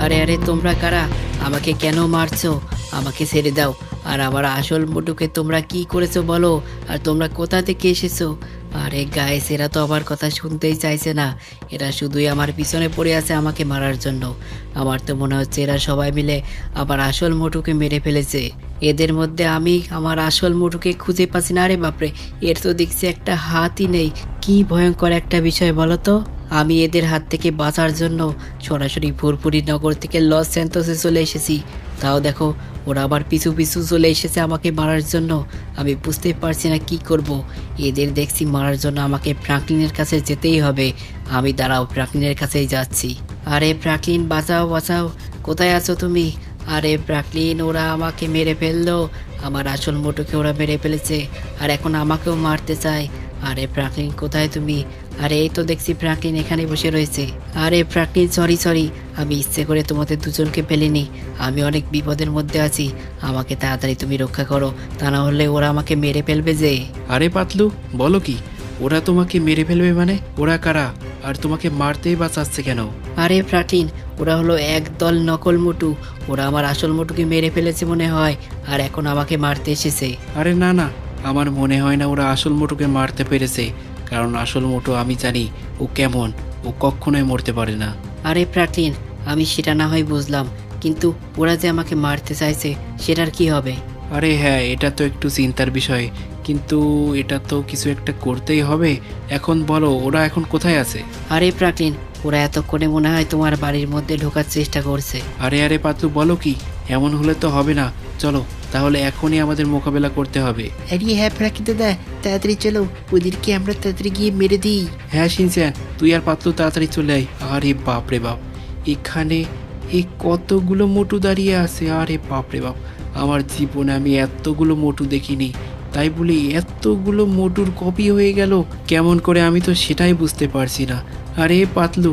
আরে আরে তোমরা কারা? আমাকে কেন মারছো? আমাকে ছেড়ে দাও। আর আমার আসল মোটুকে তোমরা কি করেছো বলো? আর তোমরা কোথা থেকে এসেছো? আরে গাইস, এরা তো আমার কথা শুনতেই চাইছে না। এরা শুধুই আমার পিছনে পড়ে আছে আমাকে মারার জন্য। আমার তো মনে হচ্ছে এরা সবাই মিলে আমার আসল মোটুকে মেরে ফেলেছে। এদের মধ্যে আমি আমার আসল মোটুকে খুঁজে পাচ্ছি না। আরে বাপরে, এর তো দেখছি একটা হাতই নেই। কি ভয়ঙ্কর একটা বিষয় বলো তো। আমি এদের হাত থেকে বাঁচার জন্য সরাসরি ফুরফুরি নগর থেকে লস স্যান্তোসে চলে এসেছি। তাও দেখো, ওরা আবার পিছু পিছু চলে এসেছে আমাকে মারার জন্য। আমি বুঝতে পারছি না কি করব। এদের দেখছি মারার জন্য আমাকে ফ্রাঙ্কলিনের কাছে যেতেই হবে। আমি দাঁড়াও, ফ্রাঙ্কলিনের কাছেই যাচ্ছি। আরে ফ্রাঙ্কলিন, বাঁচাও বাঁচাও, কোথায় আছো তুমি? আরে ফ্রাঙ্কলিন, ওরা আমাকে মেরে ফেললো। আমার আসল মোটুকে ওরা মেরে ফেলেছে, আর এখন আমাকেও মারতে চায়। আরে ফ্রাঙ্কলিন, কোথায় তুমি? আরে এই তো দেখছি ফ্রাঙ্কলিন এখানে বসে রয়েছে। আরে ফ্রাঙ্কলিন, সরি সরি, আমি ইচ্ছে করে তোমাদের দুজনকে ফেলিনি। আমি অনেক বিপদের মধ্যে আছি। আমাকে তাড়াতাড়ি তুমি রক্ষা করো, তা না হলে ওরা আমাকে মেরে ফেলবে যে। আরে পাতলু, বলো কি? ওরা তোমাকে মেরে ফেলবে মানে? ওরা কারা? আর তোমাকে মারতেই বা চাচ্ছে কেন? আরে ফ্রাঙ্কলিন, ওরা হলো একদল নকল মোটু। ওরা আমার আসল মোটুকে মেরে ফেলেছে মনে হয়, আর এখন আমাকে মারতে এসেছে। আরে না না, আমার মনে হয় না ওরা আসল মোটুকে মারতে পেরেছে। কারণ আসল মোটু আমি জানি ও কেমন। ও কখনোই মরতে পারে না। আরে ফ্রাঙ্কলিন, আমি সেটা না হয় বুঝলাম, কিন্তু ওরা যে আমাকে মারতে চাইছে সেটার কি হবে? আরে হ্যাঁ, এটা তো একটু চিন্তার বিষয়, কিন্তু এটা তো কিছু একটা করতেই হবে। এখন বলো, ওরা এখন কোথায় আছে? আরে ফ্রাঙ্কলিন, ওরা এতক্ষণে মনে হয় তোমার বাড়ির মধ্যে ঢোকার চেষ্টা করছে। আরে আরে পাতলু, বলো কি? এমন হলে তো হবে না। চলো তাহলে এখনই আমাদের মোকাবেলা করতে হবে। আরে হ্যাঁ ফ্রাঙ্কি দাদা, তাড়াতাড়ি চলো, ওদেরকে আমরা তাড়াতাড়ি গিয়ে মেরে দিই। হ্যাঁ শিনচ্যান, তুই আর পাতলু তাড়াতাড়ি চলে আয়। আরে বাপ রে বাপ, এখানে এই কতগুলো মোটু দাঁড়িয়ে আছে! আরে বাপ রে বাপ, আমার জীবনে আমি এতগুলো মোটু দেখিনি। তাই বলি এতগুলো মোটুর কপি হয়ে গেল কেমন করে, আমি তো সেটাই বুঝতে পারছি না। আরে পাতলু,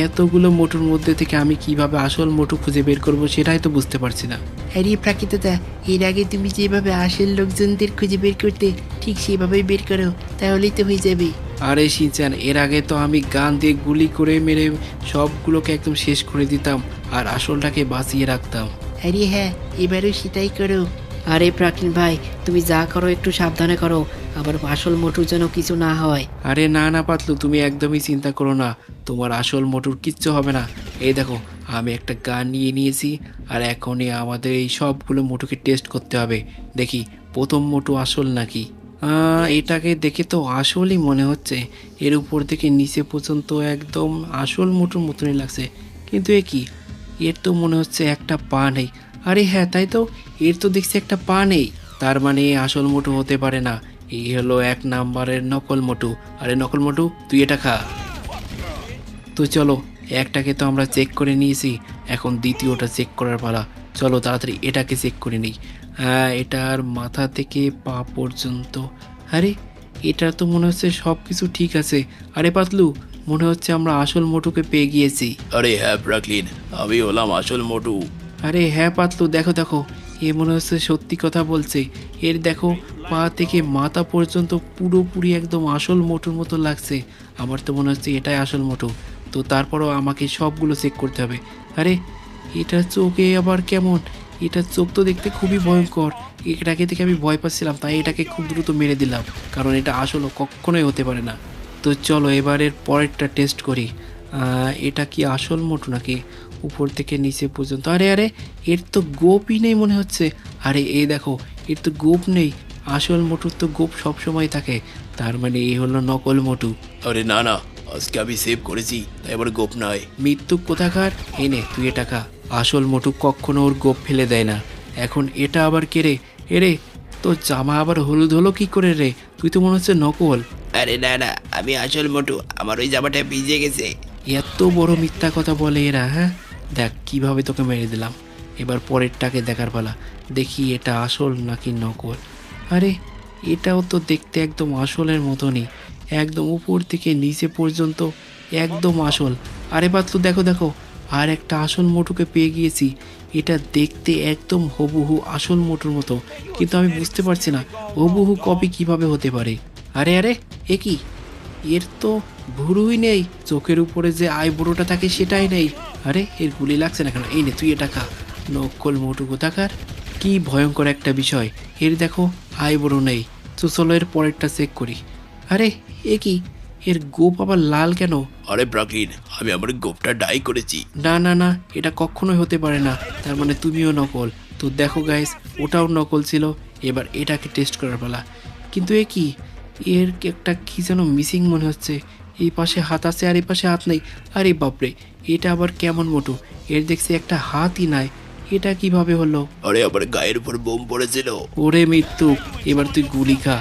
এতগুলো মোটুর মধ্যে থেকে আমি কিভাবে আসল মোটু খুঁজে বের করব সেটাই তো বুঝতে পারছি না। আরে ফ্রাঙ্কি দাদা, এর আগে তুমি যেভাবে আসল লোকজনদের খুঁজে বের করতে, ঠিক সেভাবেই বের করো, তাহলেই তো হয়ে যাবে। আরে শিনচ্যান, এর আগে তো আমি গান দিয়ে গুলি করে মেরে সবগুলোকে একদম শেষ করে দিতাম, আর আসলটাকে বাঁচিয়ে রাখতাম। আরে হ্যাঁ, এবারেও সেটাই করো। আরে ফ্রাঙ্কলিন ভাই, তুমি যা করো একটু সাবধানে করো, আবার আসল মোটুর যেন কিছু না হয়। আরে না না পাতলু, তুমি একদমই চিন্তা করো না। তোমার আসল মোটুর কিচ্ছু হবে না। এই দেখো, আমি একটা গান নিয়ে নিয়েছি, আর এখনই আমাদের এই সবগুলো মোটুকে টেস্ট করতে হবে। দেখি প্রথম মোটু আসল নাকি। এটাকে দেখে তো আসলই মনে হচ্ছে। এর উপর থেকে নিচে পর্যন্ত একদম আসল মোটুর মতনই লাগছে। কিন্তু এ কি? এর তো মনে হচ্ছে একটা পা নেই। আরে হ্যাঁ, তাই তো, এর তো দেখছি একটা পা নেই। তার মানে আসল মোটু হতে পারে না। এই হলো 1 নাম্বারের নকল মোটু। আরে নকল মোটু, তুই এটা খা। তো চলো, একটাকে তো আমরা চেক করে নিয়েছি, এখন দ্বিতীয়টা চেক করার পালা। চলো তাড়াতাড়ি এটাকে চেক করে নিই। হ্যাঁ, এটার মাথা থেকে পা পর্যন্ত। আরে এটা তো মনে হচ্ছে সব কিছু ঠিক আছে। আরে পাতলু, মনে হচ্ছে আমরা আসল মোটুকে পেয়ে গিয়েছি। আরে হ্যাঁ ফ্রাঙ্কলিন, আমি হলাম আসল মোটু। আরে হ্যাঁ পাতলু, দেখো দেখো, এ মনে হচ্ছে সত্যি কথা বলছে। এর দেখো, পা থেকে মাথা পর্যন্ত পুরোপুরি একদম আসল মোটুর মতো লাগছে। আমার তো মনে হচ্ছে এটাই আসল মোটু। তো তারপরও আমাকে সবগুলো চেক করতে হবে। আরে এটার চোখে আবার কেমন? এটার চোখ তো দেখতে খুবই ভয়ঙ্কর। এটাকে দেখে আমি ভয় পাচ্ছিলাম, তাই এটাকে খুব দ্রুত মেরে দিলাম, কারণ এটা আসলে কখনোই হতে পারে না। তো চলো এবারের পরেরটা টেস্ট করি। এটা কি আসল মোটু নাকি? উপর থেকে নিচে পর্যন্ত। আরে আরে, এর তো গোপই নেই মনে হচ্ছে। আরে এই দেখো, এর তো গোপ নেই। আসল মোটুর তো গোপ সবসময় থাকে। তার মানে এই হলো নকল মোটু। আরে না না, আজকে আমি সেভ করেছি, তাই আবার গোপ নয়। মৃত্যু কোথাকার! এনে তুই এটা খা। আসল মোটু কখনো ওর গোপ ফেলে দেয় না। এখন এটা আবার কে রে? এরে, তোর জামা আবার হলুদ হলো কি করে রে? তুই তো মনে হচ্ছে নকল। আরে না না, আমি আসল মোটু, আমার ওই জামাটা ভিজে গেছে। এত বড় মিথ্যা কথা বলে এরা, হ্যাঁ? দেখ কিভাবে তোকে মেরে দিলাম। এবার পরেরটাকে দেখার পালা। দেখি এটা আসল নাকি নকল। আরে এটাও তো দেখতে একদম আসলের মতনই, একদম উপর থেকে নিচে পর্যন্ত একদম আসল। আরে পাতলু, দেখো দেখো, আর একটা আসল মোটুকে পেয়ে গিয়েছি। এটা দেখতে একদম হুবহু আসল মোটুর মতো, কিন্তু আমি বুঝতে পারছি না হুবহু কপি কিভাবে হতে পারে। আরে আরে, এ কি? এর তো ভুরুই নেই, চোখের উপরে যে আইব্রোটা থাকে সেটাই নেই। আরে এর গুলি লাগছে না কেন? এই নে তুই এটা খা। নকল মোটু কোথাকার! কি ভয়ঙ্কর একটা বিষয়। এর দেখো আইবুড়ো নেই। তো চলো এর পরেরটা চেক করি। আরে এ কি, এর গোপ আবার লাল কেন? আরে প্রাকলিন, আমি আমার গোপটা ডাই করেছি। না না না, এটা কখনোই হতে পারে না। তার মানে তুমিও নকল। তো দেখো গাইস, ওটাও নকল ছিল। এবার এটাকে টেস্ট করার পালা। কিন্তু এ কি, এর একটা কি যেন মিসিং মনে হচ্ছে। এই পাশে হাত আছে আর এই পাশে হাত নেই। আরে বাপরে, এটা আবার কেমন মোটু? এর দেখছি একটা হাতই নাই। এটা কিভাবে হলো? আরে আমার গায়ের উপর বোম পড়েছিল। ওরে মৃত্যু, এবার তুই গুলি খা।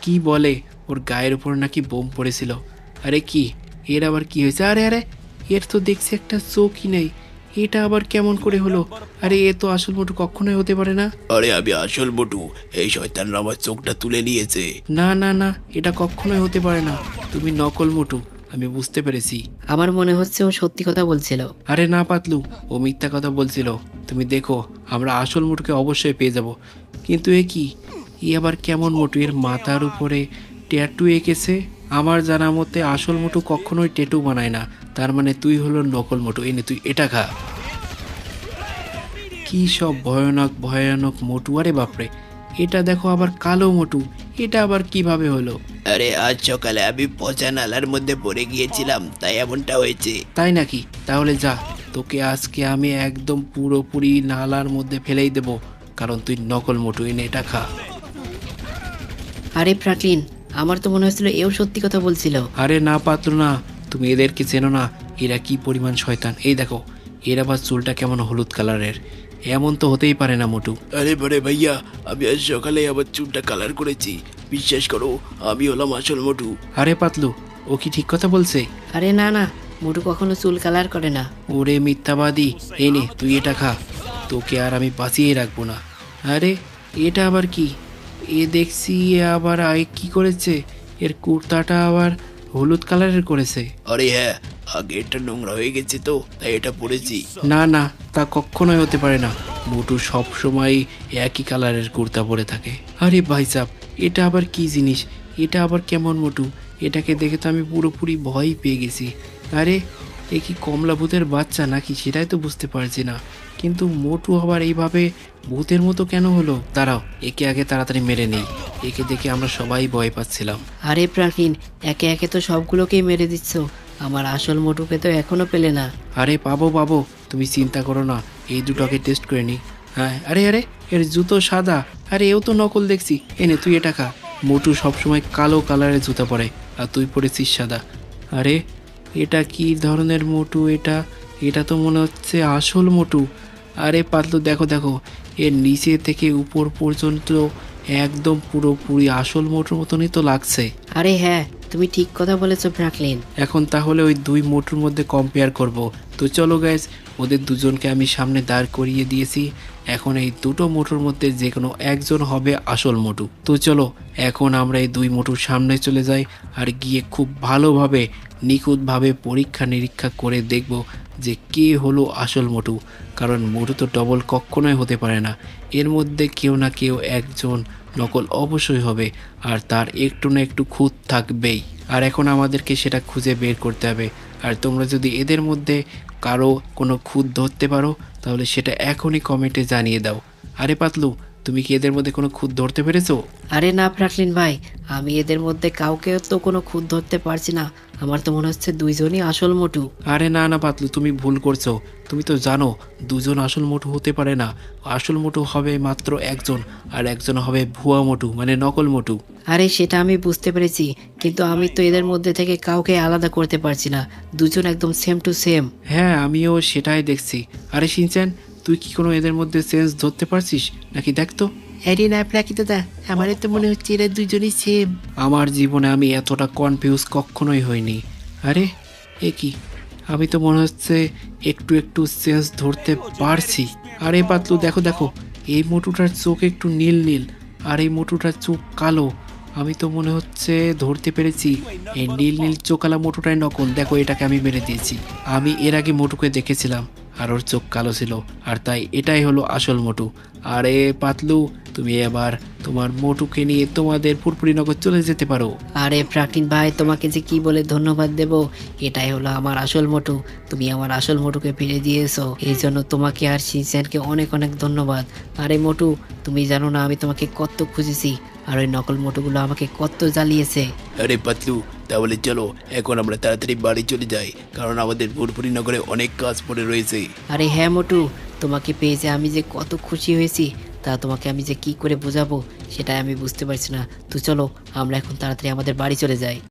কি বলে, ওর গায়ের উপর নাকি বোম পড়েছিল? আরে কি, এর আবার কি হয়েছে? আরে আরে, এর তো দেখছি একটা চোখই নেই। এটা আবার কেমন করে হলো? আরে এ তো আসল মোটু কখনোই হতে পারে না। আরে আমি আসল মোটু, এই শয়তানরা আমার চোখটা তুলে নিয়েছে। না না না, এটা কখনোই হতে পারে না। তুমি নকল মোটু, আমি বুঝতে পেরেছি। আমার মনে হচ্ছে ও সত্যি কথা বলছিল। আরে না পাতলু, ও মিথ্যা কথা বলছিল। তুমি দেখো, আমরা আসল মোটুকে অবশ্যই পেয়ে যাব। কিন্তু এ কি, ই আবার কেমন মোটু? এর মাথার উপরে ট্যাটু এঁকেছে। আমার জানা মতে আসল মোটু কখনোই ট্যাটু বানায় না। তার মানে তুই হলো নকল মোটু। এনে তুই এটা খা। কি সব ভয়ানক ভয়ানক মোটু! আরে বাপরে, এটা দেখো আবার কালো মোটু। এটা আবার কিভাবে হলো? আরে আজ সকালে আমি পচা নালার মধ্যে পড়ে গিয়েছিলাম, তাই এমনটা হয়েছে। তাই নাকি? তাহলে যা, তোকে আজকে আমি একদম পুরোপুরি নালার মধ্যে ফেলেই দেব, কারণ তুই নকল মোটু। এনে এটা খা। আরে ফ্রাঙ্কলিন, আমার তো মনে হচ্ছিল এও সত্যি কথা বলছিল। আরে না পাত্র না, তুমি এদেরকে চেনো না। এরা কি পরিমাণ শয়তান! এই দেখো, এর আবার চুলটা কেমন হলুদ কালারের। এমন তো হতেই পারে না মোটু। আরে বড়ে ভাইয়া, আমি আজ সকালে আমার চুলটা কালার করেছি। বিশ্বাস করো, আমি হলাম আসল মোটু। আরে পাতলু, ও কি ঠিক কথা বলছে? আরে না না, মোটু কখনো চুল কালার করে না। ওরে মিথ্যাবাদী! এই নে তুই এটা খা, তোকে আর আমি বাঁচিয়ে রাখবো না। আরে এটা আবার কি? এ দেখছি এ আবার কি করেছে? এর কুর্তাটা আবার হলুদ কালারের করেছে। আরে হ্যাঁ, আগে এটা নোংরা হয়ে গেছে তো, তাই এটা পরেছি। না না, তা কখনোই হতে পারে না। মোটু সব সময় একই কালারের কুর্তা পরে থাকে। আরে ভাইসাব, এটা আবার কি জিনিস? এটা আবার কেমন মোটু? এটাকে দেখে তো আমি পুরোপুরি ভয় পেয়ে গেছি। আরে এ কি কমলা ভূতের বাচ্চা নাকি, সেটাই তো বুঝতে পারছি না। কিন্তু মোটু আবার এইভাবে ভূতের মতো কেন হলো? দাঁড়াও, একে আগে তাড়াতাড়ি মেরে নেই। একে দেখে আমরা সবাই ভয় পাচ্ছিলাম। আরে ফ্রাঙ্কলিন, একে একে তো সবগুলোকেই মেরে দিচ্ছ। আমার আসল মোটুকে তো এখনো পেলে না। আরে পাবো পাবো, তুমি চিন্তা করো না। এই দুটোকে টেস্ট করে নি। হ্যাঁ, আরে আরে, এর জুতো সাদা। আরে এও তো নকল দেখছি। এনে তুই এটা খা। মোটু সবসময় কালো কালারের জুতা পরে, আর তুই পরেছিস সাদা। আরে এটা কি ধরনের মোটু? এটা এটা তো মনে হচ্ছে আসল মোটু। আরে পাতলু দেখো দেখো, এর নিচে থেকে উপর পর্যন্ত একদম পুরোপুরি আসল মোটুর মতনই তো লাগছে। আরে হ্যাঁ, তুমি ঠিক কথা বলেছো ফ্রাঙ্কলিন। এখন তাহলে ওই দুই মোটুর মধ্যে কম্পেয়ার করব। তো চলো গাইস, ওদের দুজনকে আমি সামনে দাঁড় করিয়ে দিয়েছি। এখন এই দুটো মোটুর মধ্যে যে কোনো একজন হবে আসল মোটু। তো চলো, এখন আমরা এই দুই মোটুর সামনে চলে যাই, আর গিয়ে খুব ভালোভাবে নিখুঁতভাবে পরীক্ষা নিরীক্ষা করে দেখব যে কে হলো আসল মোটু। কারণ মোটু তো ডবল কখনোই হতে পারে না। এর মধ্যে কেউ না কেউ একজন নকল অবশ্যই হবে, আর তার একটু না একটু খুঁত থাকবেই। আর এখন আমাদেরকে সেটা খুঁজে বের করতে হবে। আর তোমরা যদি এদের মধ্যে কারো কোনো খুঁত ধরতে পারো, তাহলে সেটা এখনই কমেন্টে জানিয়ে দাও। আরে পাতলু, তুমি কি এদের মধ্যে কোনো খুঁত ধরতে পেরেছো? আরে না ফ্রাঙ্কলিন ভাই, আমি এদের মধ্যে কাউকে তো কোনো খুঁত ধরতে পারছি না। আমার তো মনে হচ্ছে দুইজনই আসল মোটু। আরে না না পাতলু, তুমি ভুল করছো। তুমি তো জানো দুজন আসল মোটু হতে পারে না। আসল মোটু হবে মাত্র একজন, আর একজন হবে ভুয়া মোটু, মানে নকল মোটু। আরে সেটা আমি বুঝতে পেরেছি, কিন্তু আমি তো এদের মধ্যে থেকে কাউকে আলাদা করতে পারছি না। দুজন একদম সেম টু সেম। হ্যাঁ, আমিও সেটাই দেখছি। আরে শিনচ্যান, তুই কি কোনো এদের মধ্যে সেন্স ধরতে পারছিস নাকি? দেখতো। আরে না প্রাকি দাদা, আমার তো মনে হচ্ছে এরা দুজনই সেম। আমার জীবনে আমি এতটা কনফিউজ কখনোই হইনি। আরে এ কি, আমি তো মনে হচ্ছে একটু একটু সেন্স ধরতে পারছি। আরে পাতলু দেখো দেখো, এই মোটুটার চোখ একটু নীল নীল, আর এই মোটুটার চোখ কালো। আমি তো মনে হচ্ছে ধরতে পেরেছি এই নীল নীল চোখালা মোটুটাই নকল। দেখো, এটাকে আমি মেরে দিয়েছি। আমি এর আগে মোটুকে দেখেছিলাম, আর ওর চোখ কালো ছিল, আর তাই এটাই হলো আসল মোটু। আরে পাতলু, তুমি এবার তোমার মোটুকে নিয়ে তোমাদের ফুরফুরিনগর চলে যেতে পারো। আরে প্রাকৃত ভাই, তোমাকে যে কি বলে ধন্যবাদ দেব। এটাই হলো আমার আসল মোটু। তুমি আমার আসল মোটুকে ফিরে দিয়েছো, এই জন্য তোমাকে আর শিনচ্যানকে অনেক অনেক ধন্যবাদ। আরে মোটু, তুমি জানো না আমি তোমাকে কত খুঁজেছি, আর ওই নকল মোটুগুলো আমাকে কত জ্বালিয়েছে। আরে পাতলু, তাহলে চলো এখন আমরা তাড়াতাড়ি বাড়ি চলে যাই, কারণ আমাদের ফুরফুরি নগরে অনেক কাজ পড়ে রয়েছে। আরে হ্যাঁ মোটু, তোমাকে পেয়ে যে আমি যে কত খুশি হয়েছি তা তোমাকে আমি যে কি করে বোঝাবো সেটাই আমি বুঝতে পারছি না। তো চলো আমরা এখন তাড়াতাড়ি আমাদের বাড়ি চলে যাই।